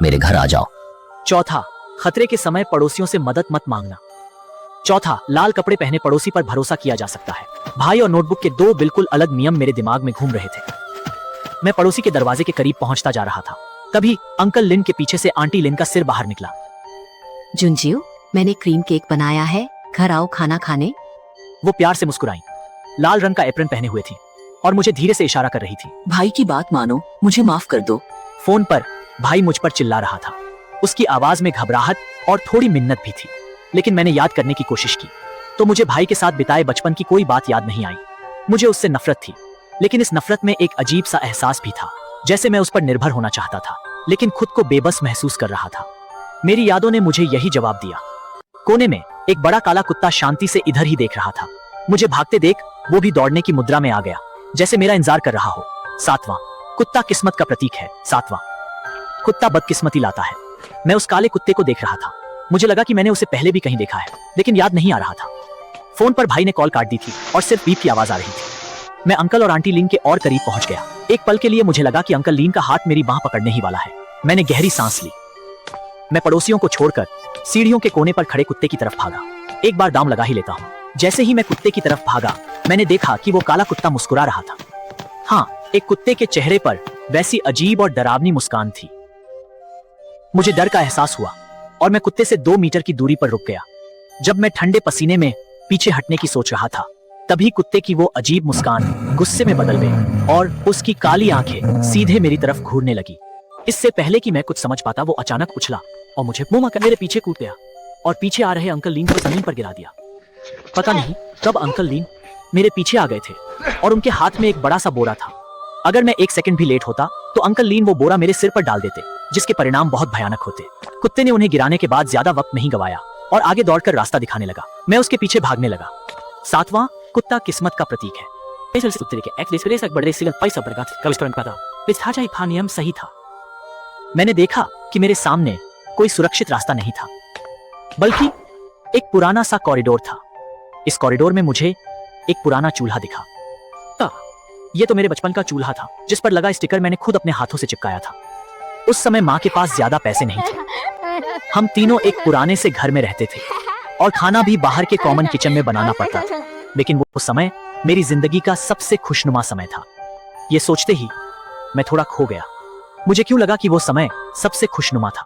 मेरे घर आ जाओ। चौथा, खतरे के समय पड़ोसियों से मदद मत मांगना। चौथा, लाल कपड़े पहने पड़ोसी पर भरोसा किया जा सकता है। भाई और नोटबुक के दो बिल्कुल अलग नियम मेरे दिमाग में घूम रहे थे। मैं पड़ोसी के दरवाजे के करीब पहुंचता जा रहा था, तभी अंकल लिन के पीछे से आंटी लिन का सिर बाहर निकला। जुंजियो, मैंने क्रीम केक बनाया है, घर आओ खाना खाने। वो प्यार से मुस्कुराई, लाल रंग का एप्रन पहने हुए थी और मुझे धीरे से इशारा कर रही थी। भाई की बात मानो, मुझे माफ कर दो। फोन पर भाई मुझ पर चिल्ला रहा था। उसकी आवाज में घबराहट और थोड़ी मिन्नत भी थी, लेकिन मैंने याद करने की कोशिश की तो मुझे भाई के साथ बिताए बचपन की कोई बात याद नहीं आई। मुझे उससे नफरत थी, लेकिन इस नफरत में एक अजीब सा एहसास भी था, जैसे मैं उस पर निर्भर होना चाहता था, लेकिन खुद को बेबस महसूस कर रहा था। मेरी यादों ने मुझे यही जवाब दिया। कोने में एक बड़ा काला कुत्ता शांति से इधर ही देख रहा था। मुझे भागते देख वो भी दौड़ने की मुद्रा में आ गया, जैसे मेरा इंतजार कर रहा हो। 7वां, कुत्ता किस्मत का प्रतीक है। 7वां, कुत्ता बदकिस्मती लाता है। मैं उस काले कुत्ते को देख रहा था। मुझे लगा कि मैंने उसे पहले भी कहीं देखा है, लेकिन याद नहीं आ रहा था। फोन पर भाई ने कॉल काट दी थी और सिर्फ बीप की आवाज आ रही थी। मैं अंकल और आंटी लीन के और करीब पहुंच गया। एक पल के लिए मुझे लगा कि अंकल लीन का हाथ मेरी बांह पकड़ने ही वाला है। मैंने गहरी सांस ली। मैं पड़ोसियों को छोड़कर सीढ़ियों के कोने पर खड़े कुत्ते की तरफ भागा। एक बार दाम लगा ही लेता हूँ। जैसे ही मैं कुत्ते की तरफ भागा, मैंने देखा कि वो काला कुत्ता मुस्कुरा रहा था। हाँ, एक कुत्ते के चेहरे पर वैसी अजीब और डरावनी मुस्कान थी। मुझे डर का एहसास हुआ और मैं कुत्ते से 2 मीटर की दूरी पर रुक गया। जब मैं ठंडे पसीने में पीछे हटने की सोच रहा था, तभी कुत्ते की वो अजीब मुस्कान गुस्से में बदल गई और उसकी काली आंखें सीधे मेरी तरफ घूरने लगी। इससे पहले कि मैं कुछ समझ पाता, वो अचानक उछला और मुझे मुंह कर मेरे पीछे कूद गया और पीछे आ रहे अंकल लीन को जमीन पर गिरा दिया। पता नहीं कब अंकल लीन मेरे पीछे आ गए थे और उनके हाथ में एक बड़ा सा बोरा था। अगर मैं 1 सेकंड भी लेट होता तो अंकल लीन वो बोरा मेरे सिर पर डाल देते, जिसके परिणाम बहुत भयानक होते। कुत्ते ने उन्हें गिराने के बाद ज्यादा वक्त नहीं गवाया और आगे दौड़कर रास्ता दिखाने लगा। मैं उसके पीछे भागने लगा। 7वां, कुत्ता किस्मत का प्रतीक है। नियम सही था। मैंने देखा कि मेरे सामने कोई सुरक्षित रास्ता नहीं था, बल्कि एक पुराना सा कॉरिडोर था। इस कॉरिडोर में मुझे एक पुराना चूल्हा दिखा। ये तो मेरे बचपन का चूल्हा था, जिस पर लगा स्टिकर मैंने खुद अपने हाथों से चिपकाया था। उस समय माँ के पास ज्यादा पैसे नहीं थे। हम तीनों एक पुराने से घर में रहते थे और खाना भी बाहर के कॉमन किचन में बनाना पड़ता था। लेकिन वो समय मेरी जिंदगी का सबसे खुशनुमा समय था। ये सोचते ही मैं थोड़ा खो गया। मुझे क्यों लगा कि वो समय सबसे खुशनुमा था।